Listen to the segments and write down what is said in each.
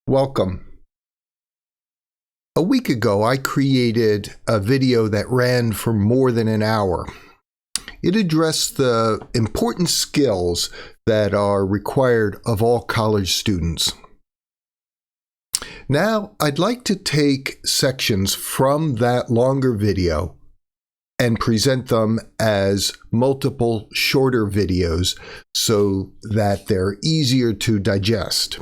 Welcome. A week ago, I created a video that ran for more than an hour. It addressed the important skills that are required of all college students. Now, I'd like to take sections from that longer video and present them as multiple shorter videos so that they're easier to digest.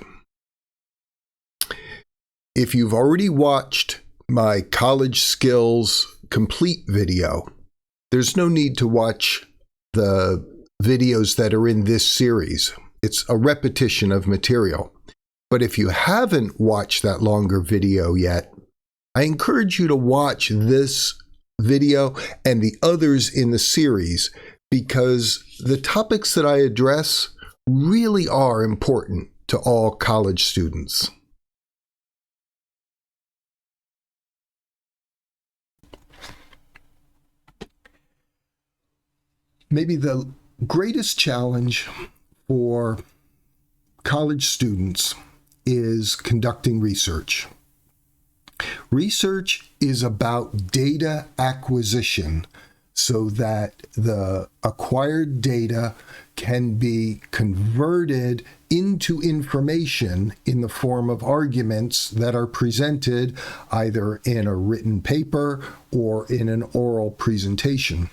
If you've already watched my college skills complete video, there's no need to watch the videos that are in this series. It's a repetition of material. But if you haven't watched that longer video yet, I encourage you to watch this video and the others in the series because the topics that I address really are important to all college students. Maybe the greatest challenge for college students is conducting research. Research is about data acquisition so that the acquired data can be converted into information in the form of arguments that are presented either in a written paper or in an oral presentation.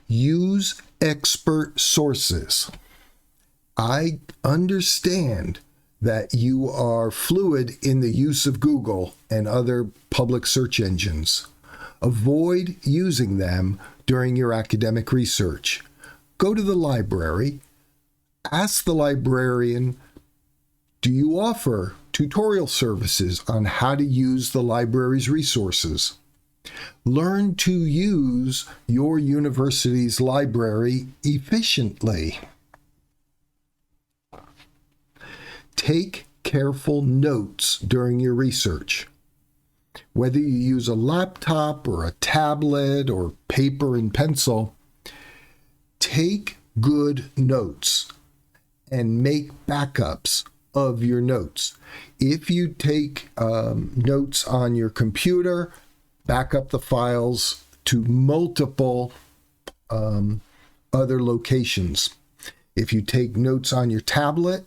Use expert sources. I understand that you are fluid in the use of Google and other public search engines. Avoid using them during your academic research. Go to the library. Ask the librarian, do you offer tutorial services on how to use the library's resources? Learn to use your university's library efficiently. Take careful notes during your research. Whether you use a laptop or a tablet or paper and pencil, take good notes and make backups of your notes. If you take notes on your computer, back up the files to multiple other locations. If you take notes on your tablet,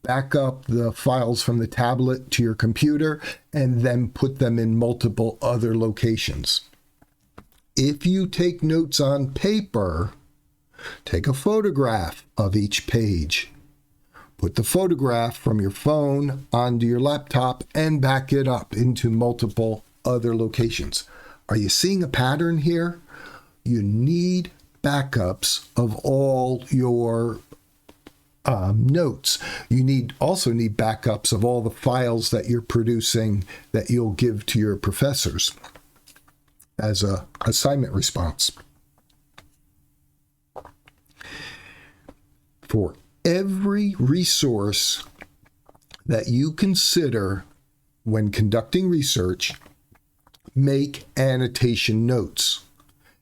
back up the files from the tablet to your computer and then put them in multiple other locations. If you take notes on paper, take a photograph of each page. Put the photograph from your phone onto your laptop and back it up into multiple other locations. Are you seeing a pattern here? You need backups of all your notes. You also need backups of all the files that you're producing that you'll give to your professors as an assignment response. For every resource that you consider when conducting research, make annotation notes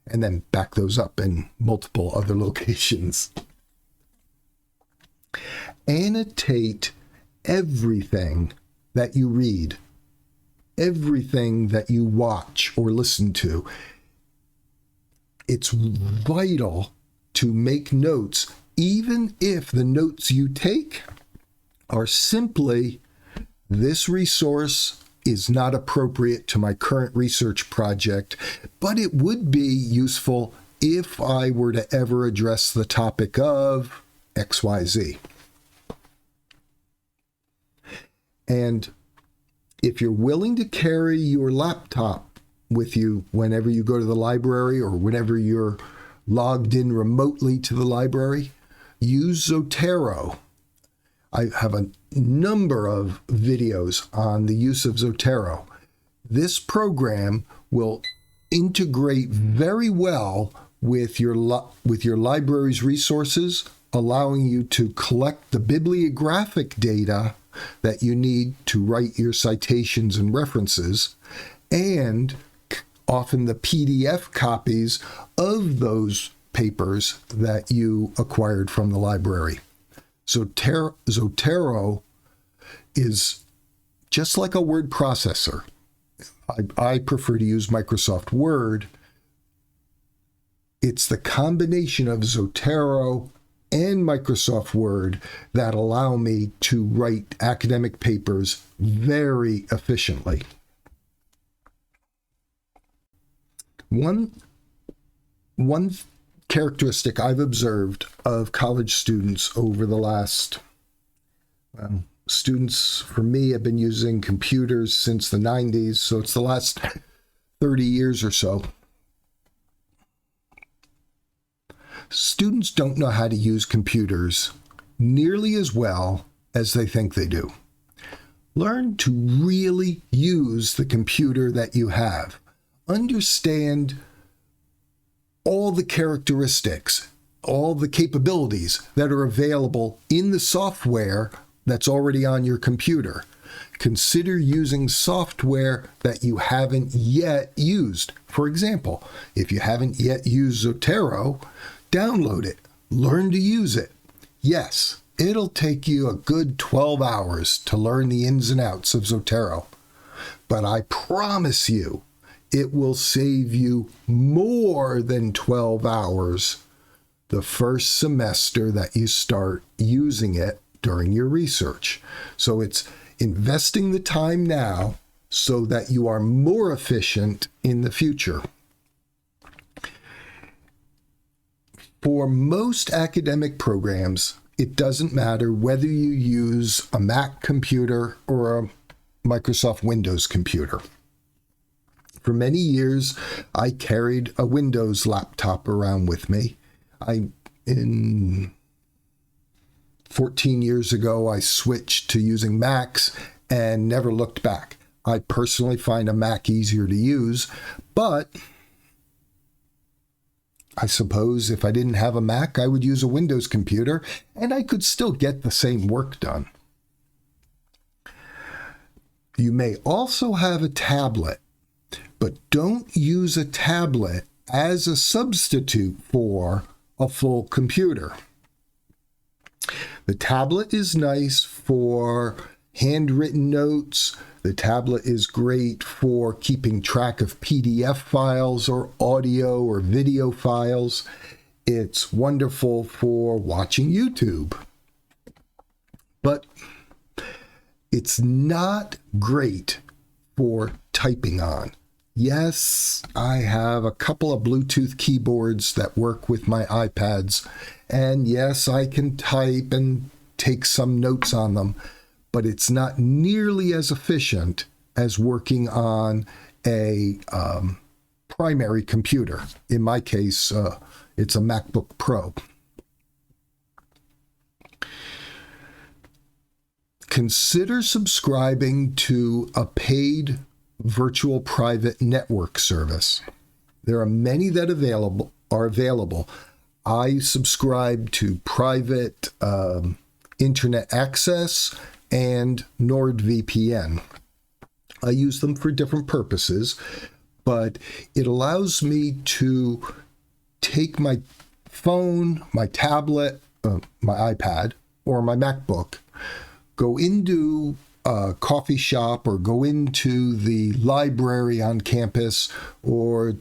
and then back those up in multiple other locations. Annotate everything that you read, everything that you watch or listen to. It's vital to make notes, even if the notes you take are simply, this resource is not appropriate to my current research project, but it would be useful if I were to ever address the topic of XYZ. And if you're willing to carry your laptop with you whenever you go to the library or whenever you're logged in remotely to the library, use Zotero. I have a number of videos on the use of Zotero. This program will integrate very well with your library's resources, allowing you to collect the bibliographic data that you need to write your citations and references, and often the PDF copies of those papers that you acquired from the library. Zotero is just like a word processor. I prefer to use Microsoft Word. It's the combination of Zotero and Microsoft Word that allow me to write academic papers very efficiently. One characteristic I've observed of college students over the last, students for me have been using computers since the 90s, so it's the last 30 years or so. Students don't know how to use computers nearly as well as they think they do. Learn to really use the computer that you have. Understand all the characteristics, all the capabilities that are available in the software that's already on your computer. Consider using software that you haven't yet used. For example, if you haven't yet used Zotero, download it, learn to use it. Yes, it'll take you a good 12 hours to learn the ins and outs of Zotero, but I promise you, it will save you more than 12 hours the first semester that you start using it during your research. So it's investing the time now so that you are more efficient in the future. For most academic programs, it doesn't matter whether you use a Mac computer or a Microsoft Windows computer. For many years, I carried a Windows laptop around with me. 14 years ago, I switched to using Macs and never looked back. I personally find a Mac easier to use, but I suppose if I didn't have a Mac, I would use a Windows computer and I could still get the same work done. You may also have a tablet, but don't use a tablet as a substitute for a full computer. The tablet is nice for handwritten notes. The tablet is great for keeping track of PDF files or audio or video files. It's wonderful for watching YouTube. But it's not great for typing on. Yes, I have a couple of Bluetooth keyboards that work with my iPads, and yes, I can type and take some notes on them, but it's not nearly as efficient as working on a primary computer. In my case, it's a MacBook Pro. Consider subscribing to a paid virtual private network service. There are many that are available. I subscribe to private internet access and NordVPN. I use them for different purposes, but it allows me to take my phone, my tablet, my iPad, or my MacBook, go into a coffee shop or go into the library on campus, or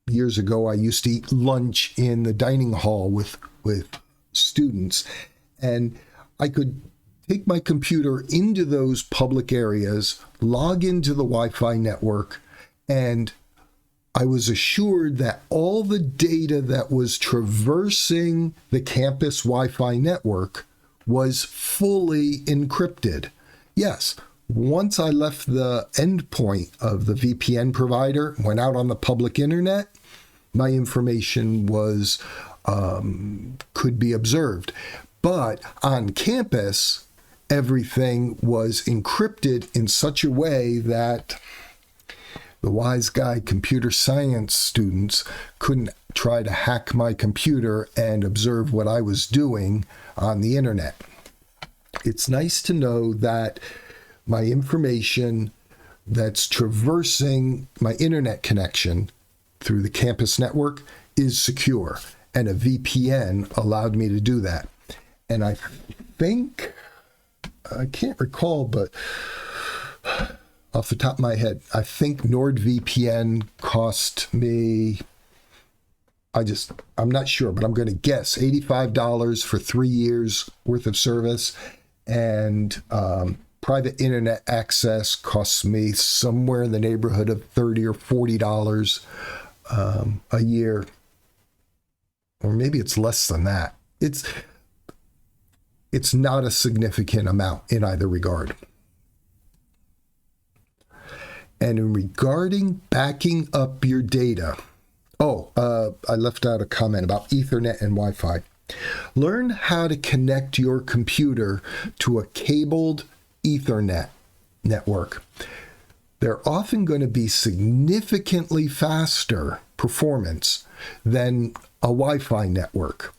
years ago, I used to eat lunch in the dining hall with students, and I could take my computer into those public areas, log into the Wi-Fi network, and I was assured that all the data that was traversing the campus Wi-Fi network was fully encrypted. Yes, once I left the endpoint of the VPN provider, went out on the public internet, my information was could be observed. But on campus, everything was encrypted in such a way that the wise guy computer science students couldn't try to hack my computer and observe what I was doing on the internet. It's nice to know that my information that's traversing my internet connection through the campus network is secure, and a VPN allowed me to do that. And I think, I can't recall, but off the top of my head, I think NordVPN cost me, I'm not sure, but I'm going to guess $85 for 3 years worth of service. And private internet access costs me somewhere in the neighborhood of $30 or $40 a year. Or maybe it's less than that. It's not a significant amount in either regard. And in regarding backing up your data, I left out a comment about Ethernet and Wi-Fi. Learn how to connect your computer to a cabled Ethernet network. They're often going to be significantly faster performance than a Wi-Fi network.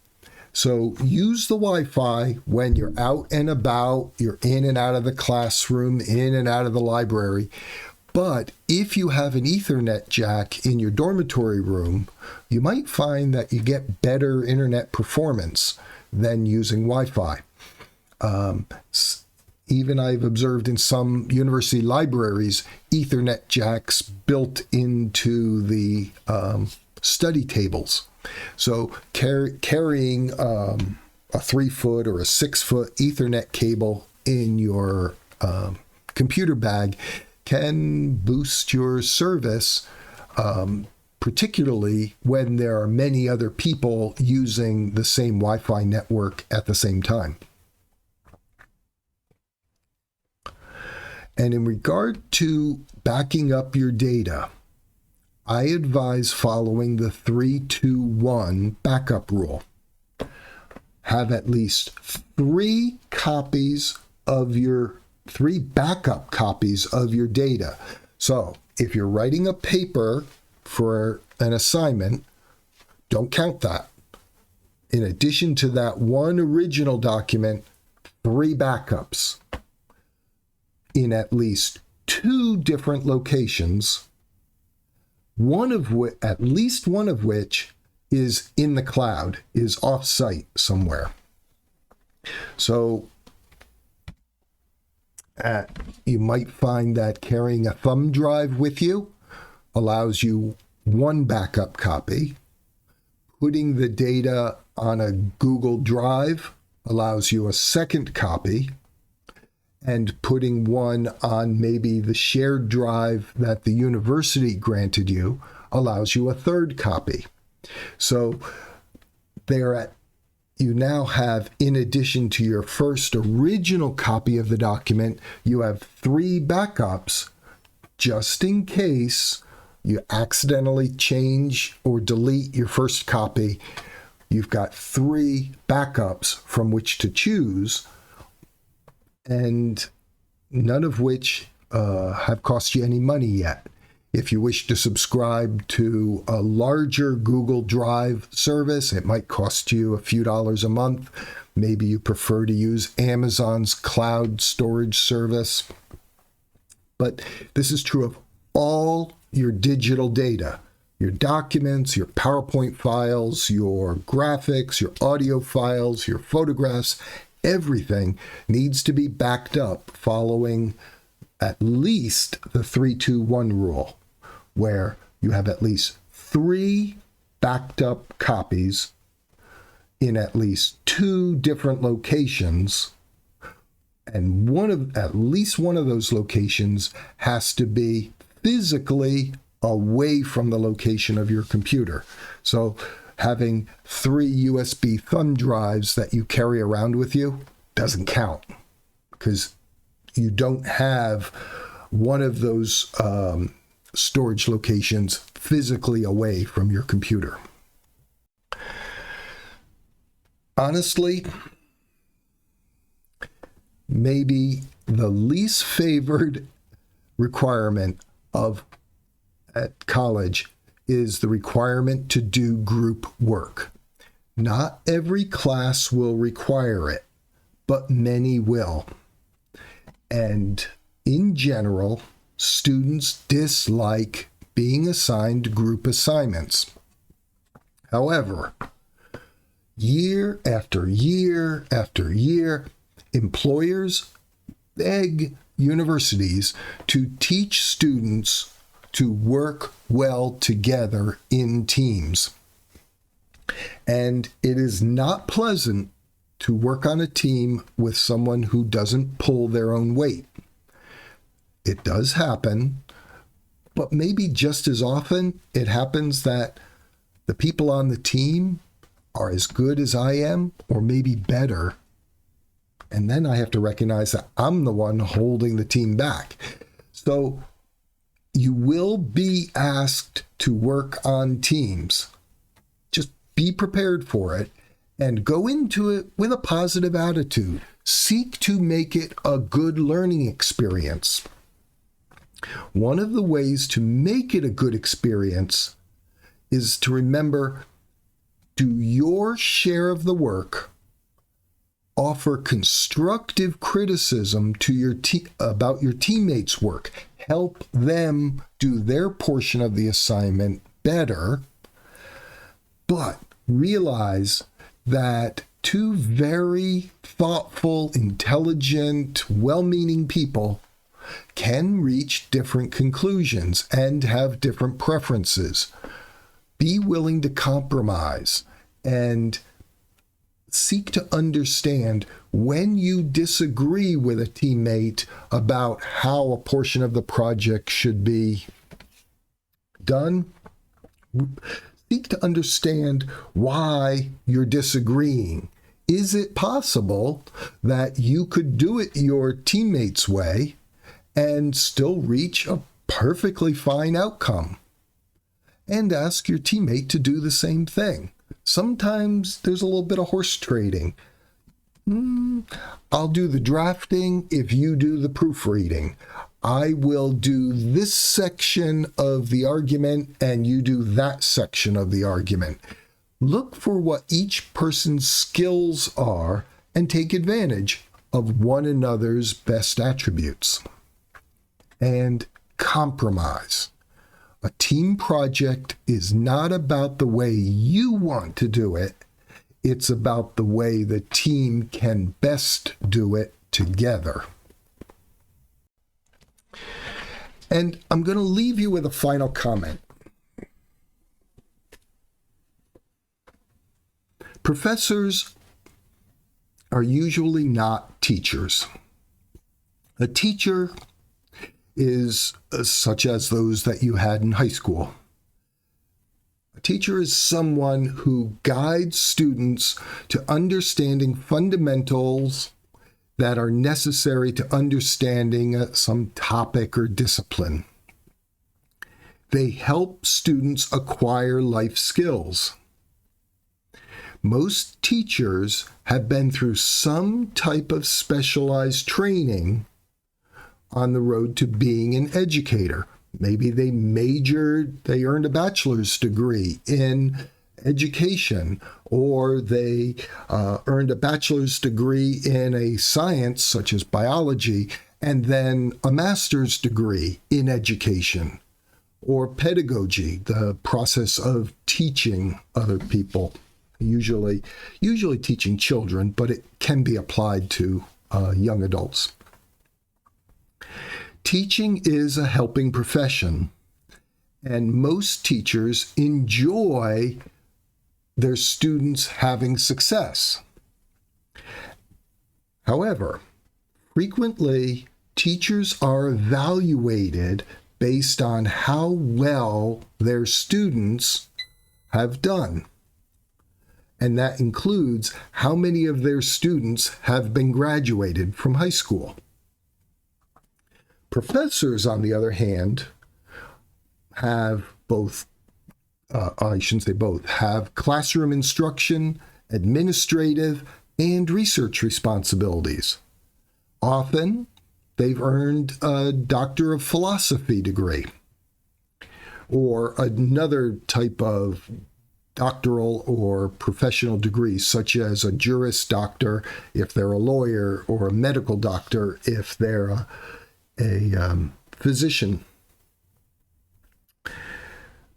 So use the Wi-Fi when you're out and about, you're in and out of the classroom, in and out of the library. But if you have an Ethernet jack in your dormitory room, you might find that you get better internet performance than using Wi-Fi. Even I've observed in some university libraries, Ethernet jacks built into the study tables. So carrying a 3-foot or a 6-foot Ethernet cable in your computer bag can boost your service, particularly when there are many other people using the same Wi-Fi network at the same time. And in regard to backing up your data, I advise following the 3-2-1 backup rule. Have at least 3 backup copies of your data. So if you're writing a paper for an assignment, don't count that. In addition to that one original document, 3 backups in at least 2 different locations, at least one of which is in the cloud, is off-site somewhere. So you might find that carrying a thumb drive with you allows you 1 backup copy. Putting the data on a Google Drive allows you a 2nd copy. And putting one on maybe the shared drive that the university granted you allows you a 3rd copy. So you now have, in addition to your first original copy of the document, you have 3 backups just in case you accidentally change or delete your first copy. You've got 3 backups from which to choose, and none of which have cost you any money yet. If you wish to subscribe to a larger Google Drive service, it might cost you a few dollars a month. Maybe you prefer to use Amazon's cloud storage service. But this is true of all your digital data, your documents, your PowerPoint files, your graphics, your audio files, your photographs. Everything needs to be backed up following at least the 3-2-1 rule, where you have at least 3 backed up copies in at least 2 different locations, and at least one of those locations has to be physically away from the location of your computer. So having 3 USB thumb drives that you carry around with you doesn't count, because you don't have one of those storage locations physically away from your computer. Honestly, maybe the least favored requirement at college is the requirement to do group work. Not every class will require it, but many will. And in general, students dislike being assigned group assignments. However, Year after year after year, employers beg universities to teach students to work well together in teams. And it is not pleasant to work on a team with someone who doesn't pull their own weight. It does happen, but maybe just as often it happens that the people on the team are as good as I am, or maybe better. And then I have to recognize that I'm the one holding the team back. So you will be asked to work on teams. Just be prepared for it and go into it with a positive attitude. Seek to make it a good learning experience. One of the ways to make it a good experience is to remember, do your share of the work, offer constructive criticism to your about your teammates' work, help them do their portion of the assignment better, but realize that two very thoughtful, intelligent, well-meaning people can reach different conclusions and have different preferences. Be willing to compromise and seek to understand when you disagree with a teammate about how a portion of the project should be done. Seek to understand why you're disagreeing. Is it possible that you could do it your teammate's way and still reach a perfectly fine outcome? And ask your teammate to do the same thing. Sometimes there's a little bit of horse trading. I'll do the drafting if you do the proofreading. I will do this section of the argument and you do that section of the argument. Look for what each person's skills are and take advantage of one another's best attributes. And compromise. A team project is not about the way you want to do it. It's about the way the team can best do it together. And I'm going to leave you with a final comment. Professors are usually not teachers. A teacher is such as those that you had in high school. A teacher is someone who guides students to understanding fundamentals that are necessary to understanding some topic or discipline. They help students acquire life skills. Most teachers have been through some type of specialized training on the road to being an educator. Maybe they earned a bachelor's degree in education, or they earned a bachelor's degree in a science such as biology, and then a master's degree in education, or pedagogy, the process of teaching other people, usually teaching children, but it can be applied to young adults. Teaching is a helping profession, and most teachers enjoy their students having success. However, frequently, teachers are evaluated based on how well their students have done. And that includes how many of their students have been graduated from high school. Professors, on the other hand, have both, have classroom instruction, administrative, and research responsibilities. Often, they've earned a Doctor of Philosophy degree, or another type of doctoral or professional degree, such as a Juris Doctor if they're a lawyer, or a medical doctor if they're a physician.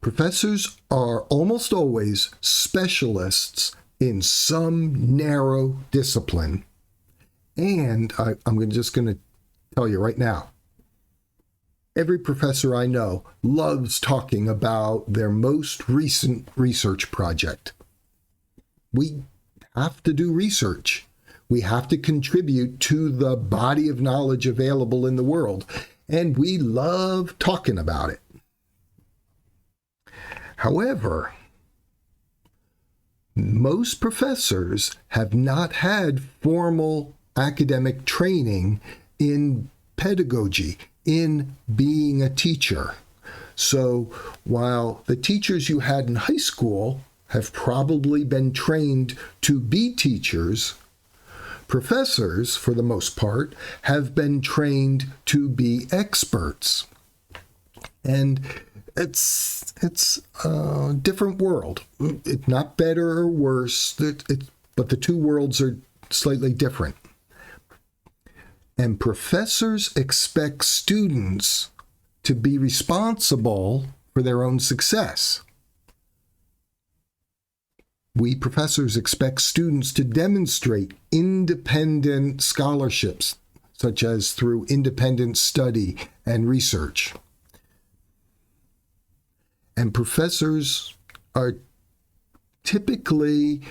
Professors are almost always specialists in some narrow discipline. And I'm just going to tell you right now, every professor I know loves talking about their most recent research project. We have to do research. We have to contribute to the body of knowledge available in the world, and we love talking about it. However, most professors have not had formal academic training in pedagogy, in being a teacher. So while the teachers you had in high school have probably been trained to be teachers, professors, for the most part, have been trained to be experts. And it's a different world. It's not better or worse, but the two worlds are slightly different. And professors expect students to be responsible for their own success. We professors expect students to demonstrate independent scholarships, such as through independent study and research. And professors are typically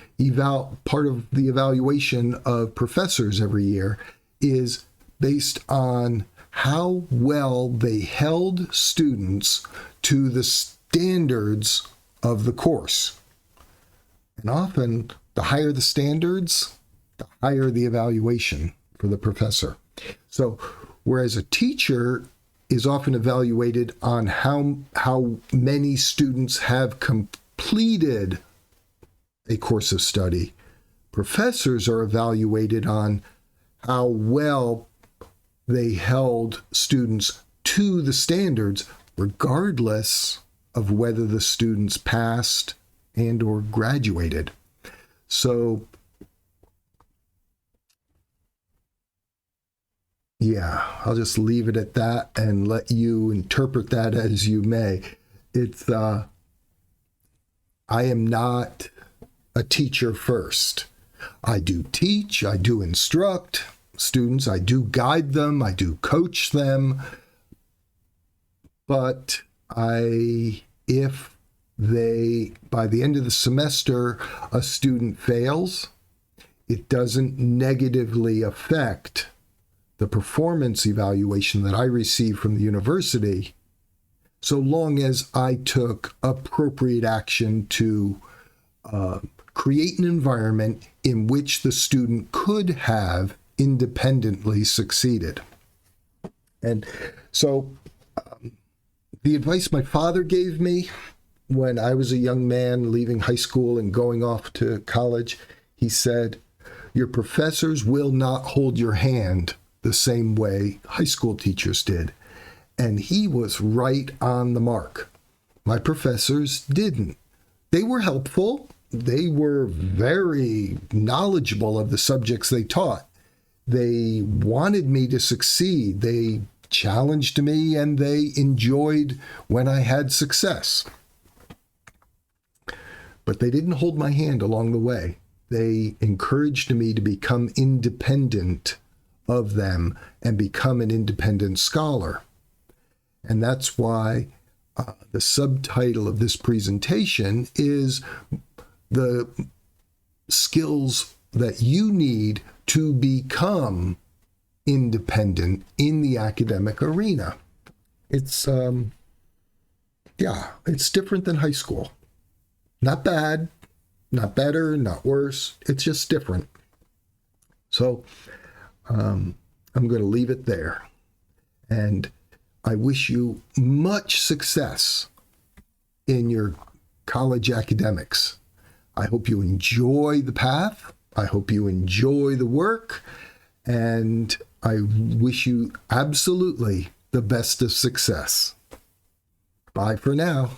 part of the evaluation of professors every year is based on how well they held students to the standards of the course. And often, the higher the standards, the higher the evaluation for the professor. So, whereas a teacher is often evaluated on how many students have completed a course of study, professors are evaluated on how well they held students to the standards, regardless of whether the students passed and or graduated. So, yeah, I'll just leave it at that and let you interpret that as you may. I am not a teacher first. I do teach, I do instruct students, I do guide them, I do coach them. But if by the end of the semester, a student fails, it doesn't negatively affect the performance evaluation that I receive from the university, so long as I took appropriate action to create an environment in which the student could have independently succeeded. And so the advice my father gave me when I was a young man leaving high school and going off to college, he said, your professors will not hold your hand the same way high school teachers did. And he was right on the mark. My professors didn't. They were helpful. They were very knowledgeable of the subjects they taught. They wanted me to succeed. They challenged me and they enjoyed when I had success. But they didn't hold my hand along the way. They encouraged me to become independent of them and become an independent scholar. And that's why the subtitle of this presentation is the skills that you need to become independent in the academic arena. It's different than high school. Not bad, not better, not worse. It's just different. So I'm going to leave it there. And I wish you much success in your college academics. I hope you enjoy the path. I hope you enjoy the work. And I wish you absolutely the best of success. Bye for now.